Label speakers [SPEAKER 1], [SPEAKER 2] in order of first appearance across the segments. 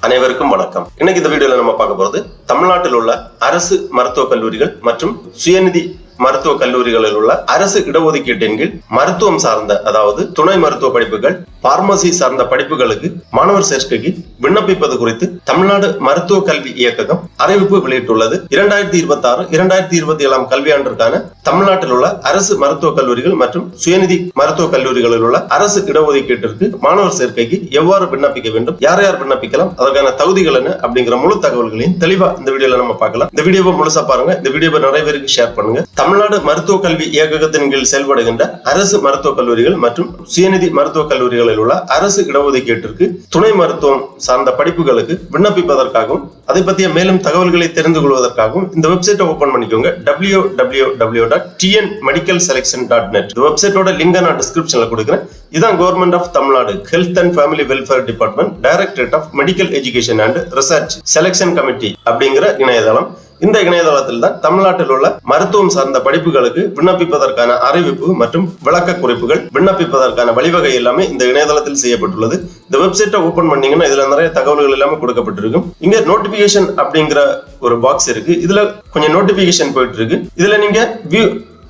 [SPEAKER 1] அனைவருக்கும் வணக்கம். இன்னைக்கு இந்த வீடியோல நம்ம பார்க்க போறது தமிழ்நாட்டில் உள்ள அரசு மருத்துவக் கல்லூரிகள் மற்றும் சுயநிதி மருத்துவக் கல்லூரிகளில் உள்ள அரசு இடஒதுக்கீட்டின் கீழ் மருத்துவம் சார்ந்த, அதாவது துணை மருத்துவ படிப்புகள், பார்மசி சார்ந்த படிப்புகளுக்கு மாணவர் சேர்க்கைக்கு விண்ணப்பிப்பது குறித்து தமிழ்நாடு மருத்துவ கல்வி இயக்ககம் அறிவிப்பு வெளியிட்டுள்ளது. 2026-2027 கல்வியாண்டிற்கான தமிழ்நாட்டில் உள்ள அரசு மருத்துவக் கல்லூரிகள் மற்றும் சுயநிதி மருத்துவக் கல்லூரிகளில் உள்ள அரசு இடஒதுக்கீட்டிற்கு மாணவர் சேர்க்கைக்கு எவ்வாறு விண்ணப்பிக்க வேண்டும், யார் யார் விண்ணப்பிக்கலாம், அதற்கான தகுதிகள் என்ன அப்படிங்கிற முழு தகவல்களையும் தெளிவா இந்த வீடியோல நம்ம பார்க்கலாம். இந்த வீடியோவை முழுசா பாருங்க. இந்த வீடியோவை நிறைய பேருக்கு ஷேர் பண்ணுங்க. தமிழ்நாடு மருத்துவ கல்வி இயக்ககத்தின் கீழ் செயல்படுகின்ற அரசு மருத்துவக் கல்லூரிகள் மற்றும் சுயநிதி மருத்துவக் கல்லூரிகளில் உள்ள அரசு இடஒதுக்கீட்டிற்கு துணை மருத்துவம் சார்ந்த படிப்புகளுக்கு விண்ணப்பிப்பதற்காகவும் அதை பற்றிய மேலும் தகவல்களை தெரிந்து கொள்வதற்காகவும் இந்த வெப்சைட்டை ஓபன் பண்ணிக்கோங்க. www.tnmedicalselection.net. இந்த வெப்சைட்டோட லிங்கை நான் டிஸ்கிரிப்ஷன்ல கொடுக்குறேன். இதான் government of Tamil Nadu health and family welfare department directorate of medical education and research selection committee அப்படிங்கிற இணையதளம். இந்த இணையதளத்தில் தான் தமிழ்நாட்டில் உள்ள மருத்துவம் சார்ந்த படிப்புகளுக்கு விண்ணப்பிப்பதற்கான அறிவிப்பு மற்றும் விளக்க குறிப்புகள், விண்ணப்பிப்பதற்கான வழிவகை எல்லாமே இந்த இணையதளத்தில் செய்யப்பட்டுள்ளது. இந்த வெப்சைட்டை ஓபன் பண்ணீங்கன்னா இதுல நிறைய தகவல்கள் எல்லாமே கொடுக்கப்பட்டிருக்கும். இங்க நோட்டிபிகேஷன் அப்படிங்கிற ஒரு பாக்ஸ் இருக்கு. இதுல கொஞ்சம் நோட்டிபிகேஷன் போயிட்டு இருக்கு. இதுல நீங்க வியூ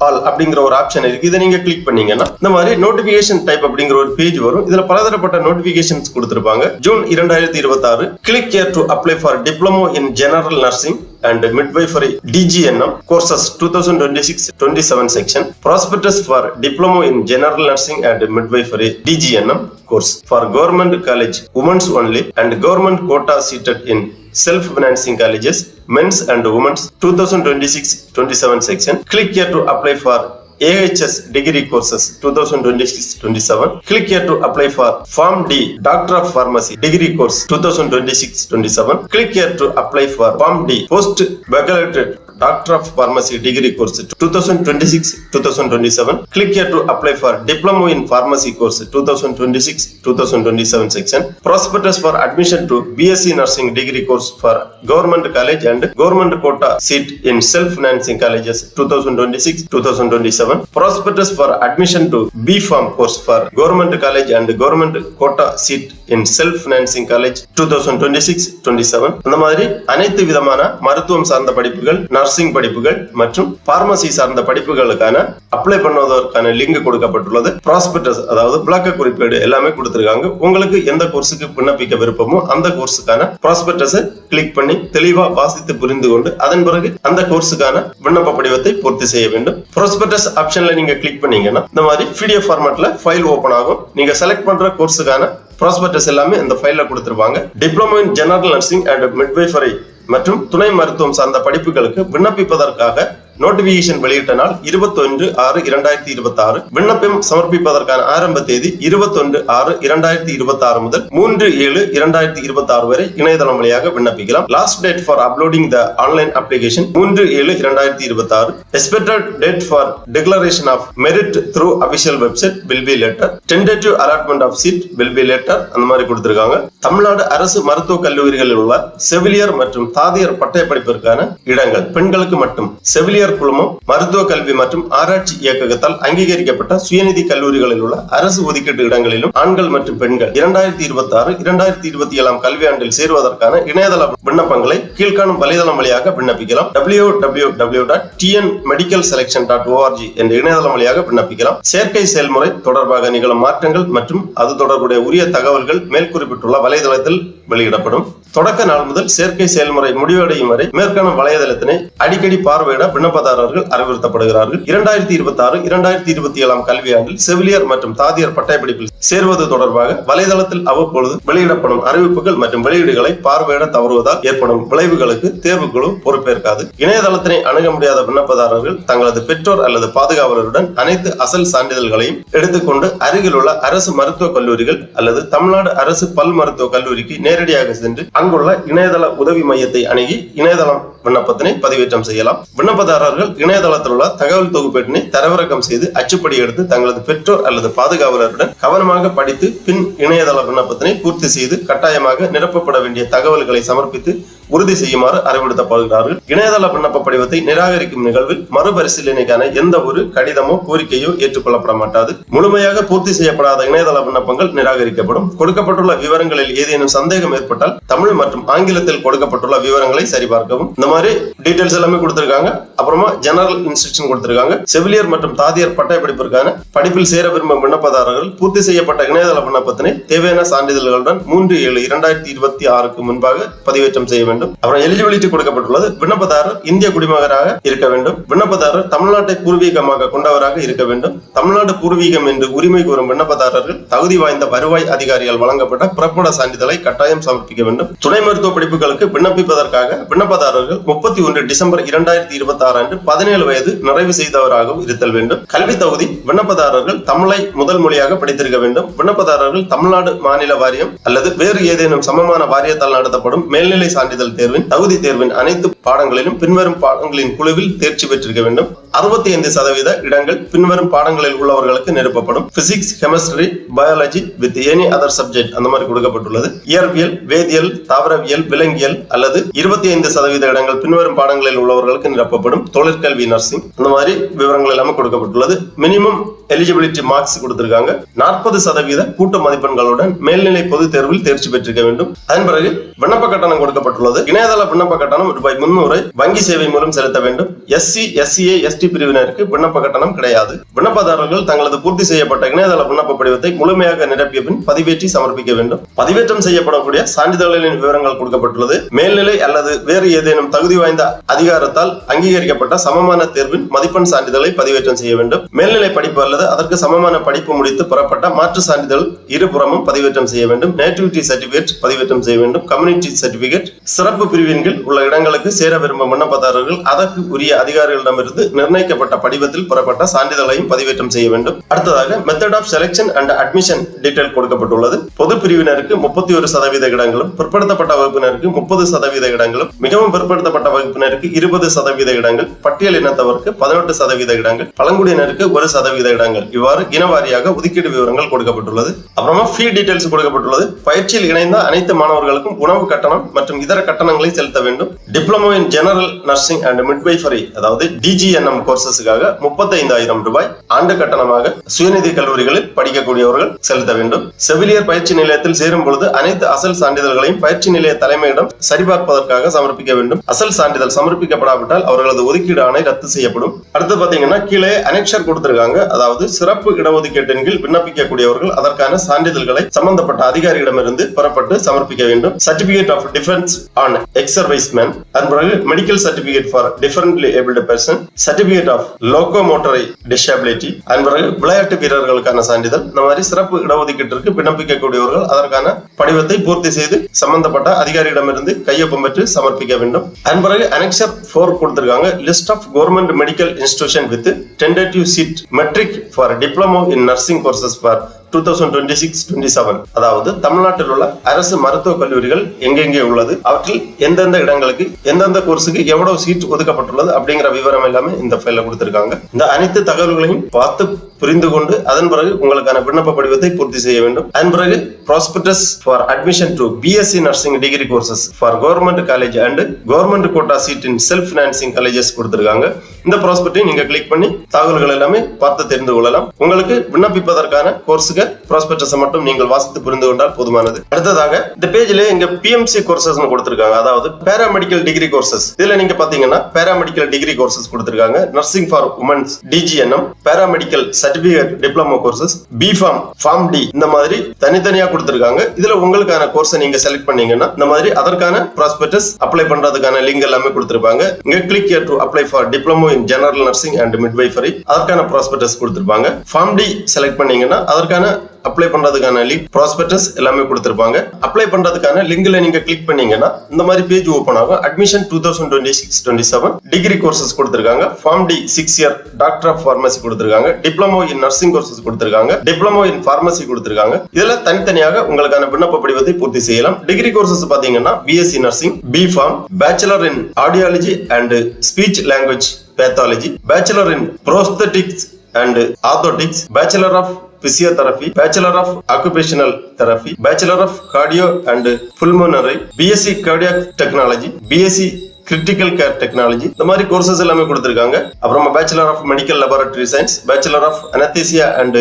[SPEAKER 1] ஆல் அப்படிங்கிற ஒரு ஆப்ஷன் இருக்கு. இதை நீங்க கிளிக் பண்ணீங்கன்னா இந்த மாதிரி நோட்டிபிகேஷன் டைப் அப்படிங்கிற ஒரு பேஜ் வரும். இதுல பலதரப்பட்ட நோட்டிபிகேஷன்ஸ் கொடுத்திருப்பாங்க. June 2026 click here to apply for diploma in general nursing and midwifery DGNM courses 2026-27 section. Prospectus for diploma in general nursing and midwifery DGNM course for government college women's only and government quota seated in self-financing colleges men's and women's 2026-27 section. Click here to apply for AHS degree courses 2026-27. Click here to apply for Form D Doctor of Pharmacy degree course 2026-27. Click here to apply for Form D Post Baccalaureate Doctor of Pharmacy degree course 2026-2027. Click here to apply for Diploma in Pharmacy course 2026-2027 section. Prospectus for admission to BSc Nursing degree course for government college and government quota seat in self-financing colleges 2026-2027. Prospectus for admission to B Pharm course for government college and government quota seat in self-financing college 2026-27. அந்த மாதிரி அனைத்து விதமான மருத்துவம் சார்ந்த படிப்புகள், nursing படிப்புகள் மற்றும் pharmacy சார்ந்த படிப்புகளுக்கான அப்ளை பண்ணுவதற்கான லிங்க் கொடுக்கப்பட்டுள்ளது. ப்ராஸ்பெக்டஸ், அதாவது விளக்க குறிப்பேடு எல்லாமே கொடுத்திருக்காங்க. உங்களுக்கு எந்த கோர்ஸுக்கு விண்ணப்பிக்க விருப்பமோ அந்த கோர்ஸுக்கான ப்ராஸ்பெக்டஸை கிளிக் பண்ணி தெளிவா வாசித்து புரிந்து கொண்டு அதன் பிறகு அந்த கோர்ஸுக்கான விண்ணப்ப படிவத்தை பூர்த்தி செய்ய வேண்டும். ப்ராஸ்பெக்டஸ் ஆப்ஷன்ல நீங்க கிளிக் பண்ணீங்கன்னா இந்த மாதிரி PDF ஃபார்மேட்ல ஃபைல் ஓபன் ஆகும். நீங்க செலக்ட் பண்ற கோர்ஸுக்கான ப்ராஸ்பெக்டஸ் எல்லாமே இந்த ஃபைல்ல கொடுத்திருப்பாங்க. Diploma in general nursing and midwifery மற்றும் துணை மருத்துவம் சார்ந்த படிப்புகளுக்கு விண்ணப்பிப்பதற்காக நோட்டிபிகேஷன் வெளியிட்ட நாள் 21/6/2026. விண்ணப்பம் சமர்ப்பிப்பதற்கான ஆரம்ப தேதி 21/6/2026 முதல் 3/7/2026 வரை இணையதளம் வழியாக விண்ணப்பிக்கலாம். Last date for uploading the online application 3/7/2026. Expected date for declaration of merit through official website will be later. Tentative allotment of seat will be later. அந்த மாதிரி கொடுத்திருக்காங்க. தமிழ்நாடு அரசு மருத்துவக் கல்லூரிகளில் உள்ள செவிலியர் மற்றும் தாதியர் பட்டய படிப்பிற்கான இடங்கள் பெண்களுக்கு மட்டும். செவிலியர் குழுமம் மருத்துவ கல்வி மற்றும் ஆராய்ச்சி இயக்ககத்தால் அங்கீகரிக்கப்பட்ட சுயநிதி கல்லூரிகளில் உள்ள அரசு ஒதுக்கீட்டு இடங்களிலும் ஆண்கள் மற்றும் பெண்கள் 2026-2027 கல்வியாண்டில் சேருவதற்கான இணையதள விண்ணப்பங்களை கீழ்காணும் வலைதளம் வழியாக விண்ணப்பிக்கலாம். www.tnmedicalselection.org என்ற இணையதளம் வழியாக விண்ணப்பிக்கலாம். சேர்க்கை செயல்முறை தொடர்பாக நிகழும் மாற்றங்கள் மற்றும் அது தொடர்புடைய உரிய தகவல்கள் மேல் குறிப்பிட்டுள்ள வலைதளத்தில் வெளியிடப்படும். தொடக்க நாள் முதல் சேர்க்கை செயல்முறை முடிவடையும் வரை மேற்காணும் வலைதளத்தினை அடிக்கடி பார்வையிட விண்ணப்பதாரர்கள் அறிவுறுத்தப்படுகிறார்கள். 2026-2027 கல்வியாண்டில் செவிலியர் மற்றும் தாதியர் பட்டயப்படிப்பில் சேர்வது தொடர்பாக வலைதளத்தில் அவ்வப்பொழுது வெளியிடப்படும் அறிவிப்புகள் மற்றும் வெளியீடுகளை பார்வையிட தவறுவதால் ஏற்படும் விளைவுகளுக்கு தேர்வுக்குழு பொறுப்பேற்காது. இணையதளத்தினை அணுக முடியாத விண்ணப்பதாரர்கள் தங்களது பெற்றோர் அல்லது பாதுகாவலருடன் அனைத்து அசல் சான்றிதழ்களையும் எடுத்துக்கொண்டு அருகில் உள்ள அரசு மருத்துவக் கல்லூரிகள் அல்லது தமிழ்நாடு அரசு பல் மருத்துவக் கல்லூரிக்கு நேரடியாக சென்று அங்குள்ள இணையதள உதவி மையத்தை அணுகி இணையதளம் விண்ணப்பத்தினை பதிவேற்றம் செய்யலாம். விண்ணப்பதாரர்கள் இணையதளத்தில் உள்ள தகவல் தொகுப்பேட்டினை தரவிறக்கம் செய்து அச்சுப்படி எடுத்து தங்களது பெற்றோர் அல்லது பாதுகாவலருடன் கவனமாக படித்து பின் இணையதள விண்ணப்பத்தினை பூர்த்தி செய்து கட்டாயமாக நிரப்பப்பட வேண்டிய தகவல்களை சமர்ப்பித்து உறுதி செய்யுமாறு அறிவுறுத்தப்படுகிறார்கள். இணையதள விண்ணப்ப படிவத்தை நிராகரிக்கும் நிகழ்வில் மறுபரிசீலனைக்கான எந்த ஒரு கடிதமோ கோரிக்கையோ ஏற்றுக்கொள்ளப்பட மாட்டாது. முழுமையாக பூர்த்தி செய்யப்படாத இணையதள விண்ணப்பங்கள் நிராகரிக்கப்படும். கொடுக்கப்பட்டுள்ள விவரங்களில் ஏதேனும் சந்தேகம் ஏற்பட்டால் தமிழ் மற்றும் ஆங்கிலத்தில் கொடுக்கப்பட்டுள்ள விவரங்களை சரிபார்க்கவும். இந்த மாதிரி டீடைல்ஸ் எல்லாமே கொடுத்திருக்காங்க. அப்புறமா ஜெனரல் இன்ஸ்ட்ரக்ஷன் கொடுத்திருக்காங்க. செவிலியர் மற்றும் தாதியர் பட்டய படிப்பிற்கான படிப்பில் சேர விரும்பும் விண்ணப்பதாரர்கள் பூர்த்தி செய்யப்பட்ட இணையதள விண்ணப்பத்தினை தேவையான சான்றிதழ்களுடன் 3/7/2026 முன்பாக பதிவேற்றம் செய்ய வேண்டும். அப்புறம் எலிஜிபிலிட்டி கொடுக்கப்பட்டுள்ளது. விண்ணப்பதாரர் இந்திய குடிமகனாக இருக்க வேண்டும். விண்ணப்பதாரர் தமிழ்நாட்டை பூர்வீகமாக கொண்டவராக இருக்க வேண்டும். தமிழ்நாடு பூர்வீகம் என்று உரிமை கோரும் விண்ணப்பதாரர்கள் தகுதி வாய்ந்த வருவாய் அதிகாரியால் வழங்கப்பட்ட புறப்பட சான்றிதழை கட்டாயம் சமர்ப்பிக்க வேண்டும். துணை மருத்துவ படிப்புகளுக்கு விண்ணப்பிப்பதற்காக விண்ணப்பதாரர்கள் 31 டிசம்பர் 2026 அன்று 17 வயது நிறைவு செய்தவராகவும் இருத்தல் வேண்டும். கல்வி தகுதி விண்ணப்பதாரர்கள் தமிழை முதல் மொழியாக படித்திருக்க வேண்டும். விண்ணப்பதாரர்கள் தமிழ்நாடு மாநில வாரியம் அல்லது வேறு ஏதேனும் சமமான வாரியத்தால் நடத்தப்படும் மேல்நிலை சான்றிதழ் தேர்வின் தகுதி தேர்வின் அனைத்து பாடங்களிலும் பின்வரும் பாடங்களின் குழுவில் தேர்ச்சி பெற்றிருக்க வேண்டும். 65% இடங்கள் பின்வரும் பாடங்களில் உள்ளவர்களுக்கு நிரப்பப்படும். Physics, chemistry, biology with any other subject அந்த மாதிரி கொடுக்கப்பட்டுள்ளது. இயற்பியல், வேதியியல், தாவரவியல், விலங்கியல் அல்லது 25% இடங்கள் பின்வரும் பாடங்களில் உள்ளவர்களுக்கு நிரப்பப்படும். தொழிற்கல்வி, நர்சிங் அந்த மாதிரி விவரங்கள் எல்லாமே கொடுக்கப்பட்டுள்ளது. மினிமம் எலிஜிபிலிட்டி மார்க்ஸ் கொடுத்திருக்காங்க. 40% கூட்ட மதிப்பெண்களுடன் மேல்நிலை பொது தேர்வில் தேர்ச்சி பெற்றிருக்க வேண்டும். அதன் பிறகு விண்ணப்ப கட்டணம் கொடுக்கப்பட்டுள்ளது. இணையதள விண்ணப்ப கட்டணம் ₹300 வங்கி சேவை மூலம் செலுத்த வேண்டும். SC, SCA, ST பிரிவினருக்கு விண்ணப்ப கட்டணம் கிடையாது. விண்ணப்பதாரர்கள் தங்களது பூர்த்தி செய்யப்பட்ட இணையதள விண்ணப்ப படிவத்தை முழுமையாக நிரப்பிய பின் பதிவேற்றி சமர்ப்பிக்க வேண்டும். பதிவேற்றம் செய்யப்படக்கூடிய சான்றிதழ்களின் விவரங்கள் கொடுக்கப்பட்டுள்ளது. மேல்நிலை அல்லது வேறு ஏதேனும் தகுதி வாய்ந்த அதிகாரத்தால் அங்கீகரிக்கப்பட்ட சமமான தேர்வின் மதிப்பெண் சான்றிதழை பதிவேற்றம் செய்ய வேண்டும். மேல்நிலை படிப்பு அல்லது அதற்கு சமமான படிப்பு முடித்து பெறப்பட்ட மாற்று சான்றிதழ் இருபுறமும் பதிவேற்றம் செய்ய வேண்டும். நேட்டிவிட்டி சர்டிபிகேட் பதிவேற்றம் செய்ய வேண்டும். Community certificate. சிறப்பு பிரிவின் கீழ் உள்ள இடங்களுக்கு சேர விரும்பும் விண்ணப்பதாரர்கள் அதற்கு உரிய அதிகாரிகளிடமிருந்து நிர்ணயிக்கப்பட்ட படிவத்தில் பெறப்பட்ட சான்றிதழையும் பதிவேற்றம் செய்ய வேண்டும். அடுத்ததாக method of selection and admission detail கொடுக்கப்பட்டுள்ளது. பொது பிரிவினருக்கு 31% இடங்களும், பிற்படுத்தப்பட்ட வகுப்பினருக்கு 30% இடங்களும், மிகவும் பிற்படுத்தப்பட்ட வகுப்பினருக்கு 20% இடங்கள், பட்டியல் இனத்தவருக்கு 18% இடங்கள், பழங்குடியினருக்கு 1% இடங்கள், இவ்வாறு இனவாரியாக ஒதுக்கீடு விவரங்கள் கொடுக்கப்பட்டுள்ளது. அப்புறமா ஃபீ டீடைல்ஸ் கொடுக்கப்பட்டுள்ளது. பயிற்சியில் இணைந்த அனைத்து மாணவர்களுக்கும் உணவு கட்டணம் மற்றும் இதர கட்டணங்களை செலுத்த வேண்டும். Diploma in general nursing and midwifery அதாவது DGNM கோர்சஸுக்காக ₹35,000 ஆண்டு கட்டணமாக சுயநிதி கல்லூரிகளில் படிக்கக்கூடியவர்கள் செலுத்த வேண்டும். செவிலியர் பயிற்சி நிலையத்தில் சேரும் பொழுது அனைத்து அசல் சான்றிதழ்களையும் பயிற்சி நிலைய தலைமையிடம் சரிபார்ப்பதற்காக சமர்ப்பிக்க வேண்டும். அசல் சான்றிதழ் சமர்ப்பிக்கப்படாவிட்டால் அவர்களது ஒதுக்கீடு ஆணை ரத்து செய்யப்படும். அடுத்து பாத்தீங்கன்னா கீழே அனெக்ஷர் கொடுத்திருக்காங்க. அதாவது சிறப்பு இடஒதுக்கீட்டின் கீழ் விண்ணப்பிக்கக்கூடியவர்கள் அதற்கான சான்றிதழ்களை சம்பந்தப்பட்ட அதிகாரியிடமிருந்து பெறப்பட்டு சமர்ப்பிக்க வேண்டும். Certificate of defence on ex serviceman, அதன் பிறகு medical certificate for differently abled person, certificate of locomotory disability, அதன் பிறகு விளையாட்டு வீரர்களுக்கான சான்றிதழ். இந்த மாதிரி சிறப்பு இடஒதுக்கீட்டிற்கு விண்ணப்பிக்கக்கூடியவர்கள் அதற்கான படிவத்தை பூர்த்தி செய்து சம்பந்தப்பட்ட அதிகாரியிடமிருந்து கையொப்பம் பெற்று சமர்ப்பிக்க வேண்டும். அதன் பிறகு அனெக்சர் 4 கொடுத்திருக்காங்க. List of government medical institution with tentative seat matrix for diploma in nursing courses for 2026-27. அதாவது தமிழ்நாட்டில் உள்ள அரசு மருத்துவ கல்லூரிகள் எங்கெங்கே உள்ளது, அவற்றில் எந்தெந்த இடங்களுக்கு எந்தெந்த கோர்ஸுக்கு எவ்வளவு சீட் ஒதுக்கப்பட்டுள்ளது அப்படிங்கிற விவரம் எல்லாமே இந்த ஃபைல்ல கொடுத்திருக்காங்க. இந்த அனைத்து தகவல்களையும் பார்த்து புரிந்து கொண்டு அதன் பிறகு உங்களுக்கான விண்ணப்ப படிவத்தை பூர்த்தி செய்ய வேண்டும். அதன் பிறகு prospectus for admission to BSc nursing degree courses for government college and government quota seat in self financing colleges கொடுத்திருக்காங்க. இந்த ப்ராஸ்பெக்டை நீங்க கிளிக் பண்ணி தகவல்கள் எல்லாமே பார்த்து தெரிந்து கொள்ளலாம். உங்களுக்கு விண்ணப்பிப்பதற்கான கோர்ஸுக்கு ப்ராஸ்பெக்டஸ் மட்டும் நீங்கள் வாசித்து புரிந்து கொண்டால் போதுமானது. அடுத்ததாக இந்த பேஜ்ல இங்க PMC கோர்சஸ் கொடுத்திருக்காங்க. அதாவது பாராமெடிக்கல் டிகிரி கோர்சஸ். இதுல நீங்க பாத்தீங்கன்னா பாராமெடிக்கல் டிகிரி கோர்சஸ் கொடுத்திருக்காங்க. Nursing for women's DGNM, paramedical certificate diploma courses, B.Pharm, Pharm D இந்த மாதிரி தனித்தனியா கொடுத்திருக்காங்க. இதுல உங்களுக்கான கோர்ஸை நீங்க செலக்ட் பண்ணீங்கன்னா இந்த மாதிரி அதற்கான ப்ராஸ்பெக்டஸ் அப்ளை பண்றதுக்கான லிங்க் எல்லாமே கொடுத்திருப்பாங்க. இங்க click here to apply for diploma in general nursing and midwifery அதற்கான ப்ராஸ்பெக்டஸ் கொடுத்திருப்பாங்க. Pharm D செலக்ட் பண்ணீங்கன்னா அதற்கான அப்ளை பண்றதுக்கான லிங்க் ப்ராஸ்பெக்டஸ் எல்லாமே கொடுத்திருப்பாங்க. அப்ளை பண்றதுக்கான லிங்க்ல நீங்க கிளிக் பண்ணீங்கன்னா இந்த மாதிரி பேஜ் ஓபன் ஆகும். அட்மிஷன் 2026-27 டிகிரி கோர்சஸ் கொடுத்திருக்காங்க. Pharm D 6 year doctor of pharmacy கொடுத்திருக்காங்க. டிப்ளமோ இன் நர்சிங் கோர்சஸ் கொடுத்திருக்காங்க. டிப்ளமோ இன் பார்மசி கொடுத்திருக்காங்க. இதுல தனித்தனியாக உங்களுக்கான விண்ணப்ப படிவத்தை பூர்த்தி செய்யலாம். டிகிரி கோர்சஸ் பாத்தீங்கன்னா BSc nursing, B.Pharm, bachelor in audiology and speech language pathology, bachelor in prosthetics and orthotics, Bachelor of Physiotherapy, Bachelor of Occupational Therapy, Bachelor of Cardio and Pulmonary, BSc Cardiac Technology, BSc critical care technology, இந்த மாதிரி courses எல்லாமே கொடுத்திருக்காங்க. அப்புறமா bachelor of medical laboratory science, bachelor of anaesthesia and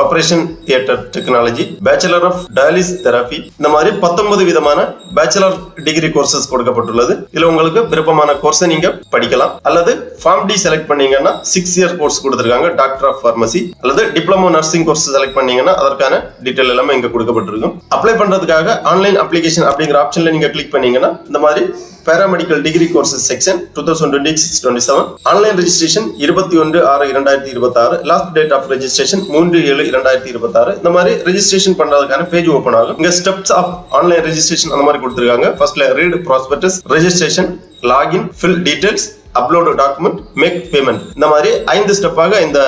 [SPEAKER 1] operation theatre technology, bachelor of dialysis therapy, இந்த மாதிரி 19 விதமான bachelor degree courses கொடுக்கப்பட்டுள்ளது. இதுல உங்களுக்கு விருப்பமான கோர்ஸை நீங்க படிக்கலாம். அல்லது ஃபார்ம் டி செலக்ட் பண்ணீங்கன்னா 6 இயர் கோர்ஸ் கொடுத்திருக்காங்க, டாக்டர் ஆஃப் பார்மசி. அல்லது டிப்ளமோ நர்சிங் கோர்ஸ் செலக்ட் பண்ணீங்கன்னா அதற்கான டீடைல் எல்லாமே இங்க கொடுக்கப்பட்டிருக்கும். அப்ளை பண்றதுக்காக ஆன்லைன் அப்ளிகேஷன் அப்படிங்கிற ஆப்ஷன்ல நீங்க கிளிக் பண்ணீங்கன்னா இந்த மாதிரி paramedical degree courses section 2026-27 online registration 21/6/2026, last date of registration 3/7/2026. இந்த மாதிரி ரெஜிஸ்ட்ரேஷன் பண்றதுக்கான பேஜ் ஓபன் ஆகும். இங்க ஸ்டெப்ஸ் ஆஃப் ஆன்லைன் ரெஜிஸ்ட்ரேஷன் அந்த மாதிரி கொடுத்திருக்காங்க. ஃபர்ஸ்ட்ல read prospectus, registration, login, fill details, upload document, make payment, இந்த மாதிரி 5 ஸ்டெப்பாக இந்த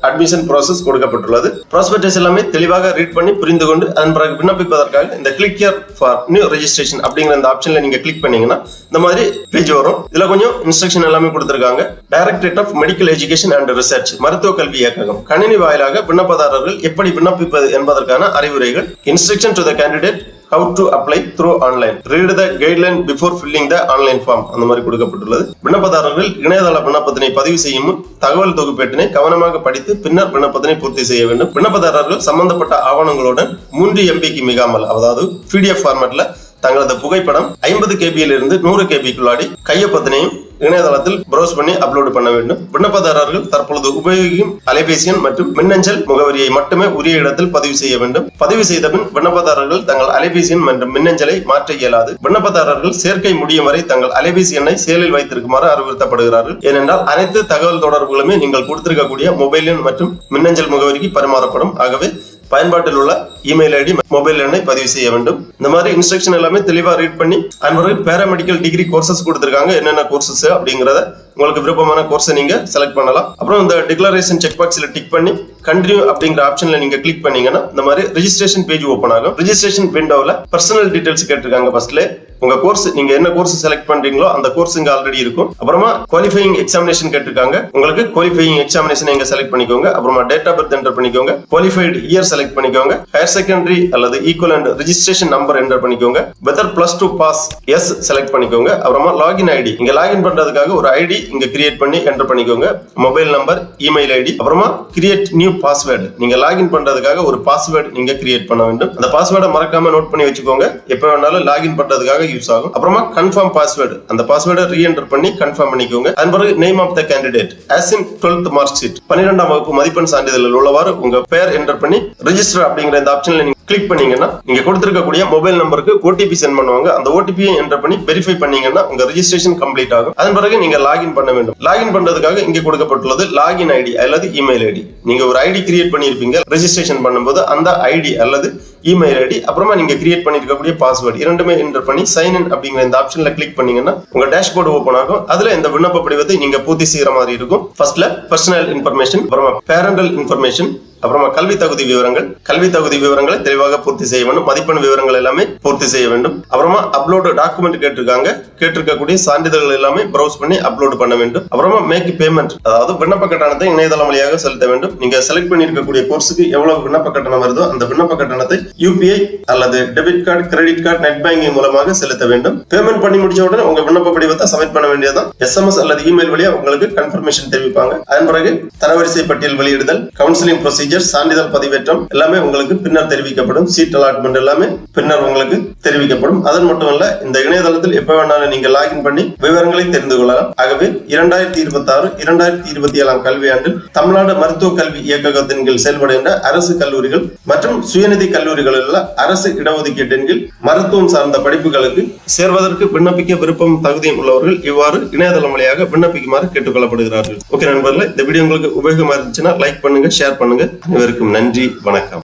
[SPEAKER 1] அட்மிஷன் ப்ராசஸ் கொடுக்கப்பட்டுள்ளது. ப்ராஸ்பெக்டஸ் எல்லாமே தெளிவாக ரீட் பண்ணி புரிந்து கொண்டு அதன் பிறகு விண்ணப்பிப்பதற்காக இந்த click here for new registration அப்படிங்கிற இந்த ஆப்ஷன்ல நீங்க கிளிக் பண்ணீங்கன்னா இந்த மாதிரி பேஜ் வரும். இதுல கொஞ்சம் இன்ஸ்ட்ரக்ஷன் எல்லாமே கொடுத்திருக்காங்க. Directorate of medical education and research, மருத்துவ கல்வி இயக்ககம், கணினி வாயிலாக விண்ணப்பதாரர்கள் எப்படி விண்ணப்பிப்பது என்பதற்கான அறிவுரைகள். Instruction to the candidate how to apply through online, read the guideline before filling the online form, அந்த மாதிரி கொடுக்கப்பட்டுள்ளது. விண்ணப்பதாரர்கள் இணையதள விண்ணப்பத்தினை பதிவு செய்யும் தகவல் தொகுப்பேட்டினை கவனமாக படித்து பின்னர் விண்ணப்பத்தினை பூர்த்தி செய்ய வேண்டும். விண்ணப்பதாரர்கள் சம்பந்தப்பட்ட ஆவணங்களுடன் 3 MBக்கு மிகாமல், அதாவது PDF ஃபார்மேட்ல தங்களது புகைப்படம் 50 KB இருந்து 100 KBக்குள்ளாடி கையொப்பத்தினையும் இணையதளத்தில் ப்ரௌஸ் பண்ணி அப்லோட் பண்ண வேண்டும். விண்ணப்பதாரர்கள் தற்பொழுது உபயோகிக்கும் அலைபேசி எண் மற்றும் மின்னஞ்சல் முகவரியை மட்டுமே உரிய இடத்தில் பதிவு செய்ய வேண்டும். பதிவு செய்த பின் விண்ணப்பதாரர்கள் தங்கள் அலைபேசி எண் மற்றும் மின்னஞ்சலை மாற்ற இயலாது. விண்ணப்பதாரர்கள் சேர்க்கை முடியும் வரை தங்கள் அலைபேசி எண்ணை செயலில் வைத்திருக்குமாறு அறிவுறுத்தப்படுகிறார்கள். ஏனென்றால் அனைத்து தகவல் தொடர்புகளுமே நீங்கள் கொடுத்திருக்கக்கூடிய மொபைல் எண் மற்றும் மின்னஞ்சல் முகவரிக்கு பரிமாறப்படும். ஆகவே பயன்பாட்டில் உள்ள இமெயில் ஐடி, மொபைல் எண்ணை பதிவு செய்ய வேண்டும். இந்த மாதிரி இன்ஸ்ட்ரக்ஷன் எல்லாமே தெளிவா ரீட் பண்ணி அன்பர்கள் பாராமெடிக்கல் டிகிரி கோர்சஸ் கொடுத்திருக்காங்க. என்னென்ன கோர்சஸ் அப்படிங்கறத உங்களுக்கு விருப்பமான கோர்ஸை நீங்க செலக்ட் பண்ணலாம். அப்புறம் இந்த டிக்ளரேஷன் செக் பாக்ஸ்ல டிக் பண்ணி கண்டினியூ அப்படிங்கிற ஆப்ஷன்ல நீங்க கிளிக் பண்ணீங்கன்னா இந்த மாதிரி ரெஜிஸ்ட்ரேஷன் பேஜ் ஓபன் ஆகும். ரெஜிஸ்ட்ரேஷன் விண்டோல பர்சனல் டீடைல்ஸ் கேட்டிருக்காங்க. ஃபர்ஸ்ட்ல உங்க கோர்ஸ், நீங்க என்ன கோர்ஸ் செலக்ட் பண்றீங்களோ அந்த கோர்ஸ் இங்க ஆல்ரெடி இருக்கும். அப்புறமா குவாலிஃபையிங் எக்ஸாமினேஷன் கேட்டிருக்காங்க. உங்களுக்கு குவாலிஃபையிங் எக்ஸாமினேஷன் இங்க செலக்ட் பண்ணிக்கோங்க. அப்புறமா டேட் ஆஃப் பர்த் என்டர் பண்ணிக்கோங்க. குவாலிஃபைடு இயர் செலக்ட் பண்ணிக்கோங்க. ஹையர் செகண்டரி அல்லது ஈக்குவலன்ட் ரெஜிஸ்ட்ரேஷன் நம்பர் என்டர் பண்ணிக்கோங்க. வெதர் +2 பாஸ் எஸ் செலக்ட் பண்ணிக்கோங்க. அப்புறமா லாகின் ஐடி, இங்க லாகின் பண்றதுக்காக ஒரு ஐடி இங்க கிரியேட் பண்ணி என்டர் பண்ணிக்கோங்க. மொபைல் நம்பர், இமெயில் ஐடி, அப்புறமா கிரியேட் நியூ பாஸ்வேர்டு, நீங்க லாகின் பண்றதுக்காக ஒரு பாஸ்வேர்டு நீங்க கிரியேட் பண்ண வேண்டும். அந்த பாஸ்வேர்டை மறக்காம நோட் பண்ணி வச்சுக்கோங்க. எப்ப வேணாலும் லாகின் பண்றதுக்காக யூஸ் ஆகும். அப்புறமா கன்ஃபார்ம் பாஸ்வேர்டு, அந்த பாஸ்வேர்டை ரீஎன்டர் பண்ணி கன்ஃபார்ம் பண்ணிக்கோங்க. அதன் பிறகு name of the candidate as in 12th mark sheet, 12ஆம் வகுப்பு மதிப்பெண் சான்றிதழில் உள்ளவாறு உங்க பெயர் என்டர் பண்ணி ரெஜிஸ்டர் அப்படிங்கிற இந்த ஆப்ஷன்ல நீங்க கிளிக் பண்ணீங்கன்னா நீங்க கொடுத்திருக்கக்கூடிய மொபைல் நம்பருக்கு OTP சென்ட் பண்ணுவாங்க. அந்த OTP என்டர் பண்ணி வெரிஃபை பண்ணீங்கன்னா உங்க ரெஜிஸ்ட்ரேஷன் கம்ப்ளீட் ஆகும். அதன் பிறகு நீங்க லாகின் பண்ண வேண்டும். லாகின் பண்றதுக்காக இங்க கொடுக்கப்பட்டுள்ளது லாகின் ஐடி அல்லது இமெயில் ஐடி. நீங்க ஒரு ஐடி கிரியேட் பண்ணிருப்பீங்க ரெஜிஸ்ட்ரேஷன் பண்ணும்போது, அந்த ஐடி அல்லது இமெயில் ஐடி, அப்புறமா நீங்க கிரியேட் பண்ணிருக்கக்கூடிய பாஸ்வேர்டு இரண்டுமே என்டர் பண்ணி சைன் இன் அப்படிங்கிற இந்த ஆப்ஷன்ல கிளிக் பண்ணீங்கன்னா உங்க டேஷ்போர்டு ஓபன் ஆகும். அதுல இந்த விண்ணப்ப படிவத்தை நீங்க பூர்த்தி செய்யற மாதிரி இருக்கும். ஃபர்ஸ்ட்ல பர்சனல் இன்ஃபர்மேஷன், அப்புறமா பேரண்டல் இன்ஃபர்மேஷன், அப்புறமா கல்வி தகுதி விவரங்கள். கல்வி தகுதி விவரங்களை தெளிவாக பூர்த்தி செய்ய வேண்டும். மதிப்பெண் விவரங்கள் எல்லாமே பூர்த்தி செய்ய வேண்டும். அப்புறமா அப்லோடு டாக்குமெண்ட் கேட்டிருக்காங்க. கேட்டிருக்கக்கூடிய சான்றிதழ்கள் எல்லாமே ப்ரௌஸ் பண்ணி அப்லோட் பண்ண வேண்டும். அப்புறமா மேக் பேமெண்ட், அதாவது விண்ணப்ப கட்டணத்தை இணையதளம் வழியாக செலுத்த வேண்டும். நீங்க செலக்ட் பண்ணிருக்கக்கூடிய கோர்ஸுக்கு எவ்வளவு விண்ணப்ப கட்டணம் வருதோ அந்த விண்ணப்ப கட்டணத்தை UPI அல்லது debit card, credit card, net banking மூலமாக செலுத்த வேண்டும். பேமெண்ட் பண்ணி முடிச்ச உடனே உங்க விண்ணப்ப படிவத்தை சப்மிட் பண்ண வேண்டியதான். SMS அல்லது இமெயில் வழியா உங்களுக்கு கன்ஃபர்மேஷன் தெரிவிப்பாங்க. அதன் பிறகு தரவரிசை பட்டியல் வெளியிடுதல், கவுன்சிலிங் ப்ரொசீஜர், சான்றிதழ் பதிவேற்றம் எல்லாமே உங்களுக்கு பின்னர் தெரிவிக்கப்படும். சீட் அலாட்மெண்ட் எல்லாமே பின்னர் உங்களுக்கு தெரிவிக்கப்படும். அதன் மட்டும் இல்ல, இந்த இணையதளத்தில் எப்ப வேணாலும் நீங்க லாகின் பண்ணி விவரங்களை தெரிந்து கொள்ளலாம். ஆகவே 2026-2027 கல்வியாண்டில் தமிழ்நாடு மருத்துவ கல்வி இயக்ககத்தின் கீழ் செயல்படுகின்ற அரசு கல்லூரிகள் மற்றும் சுயநிதி கல்லூரிகளில் உள்ள அரசு இடஒதுக்கீட்டின் கீழ் மருத்துவம் சார்ந்த படிப்புகளுக்கு சேர்வதற்கு விண்ணப்பிக்க விருப்பம் தகுதியும் உள்ளவர்கள் இவ்வாறு இணையதளம் வழியாக விண்ணப்பிக்குமாறு கேட்டுக்கொள்ளப்படுகிறார்கள். ஓகே நண்பர்களே, இந்த வீடியோ உங்களுக்கு உபயோகமா இருந்துச்சுன்னா லைக் பண்ணுங்க, ஷேர் பண்ணுங்க. அனைவருக்கும் நன்றி, வணக்கம்.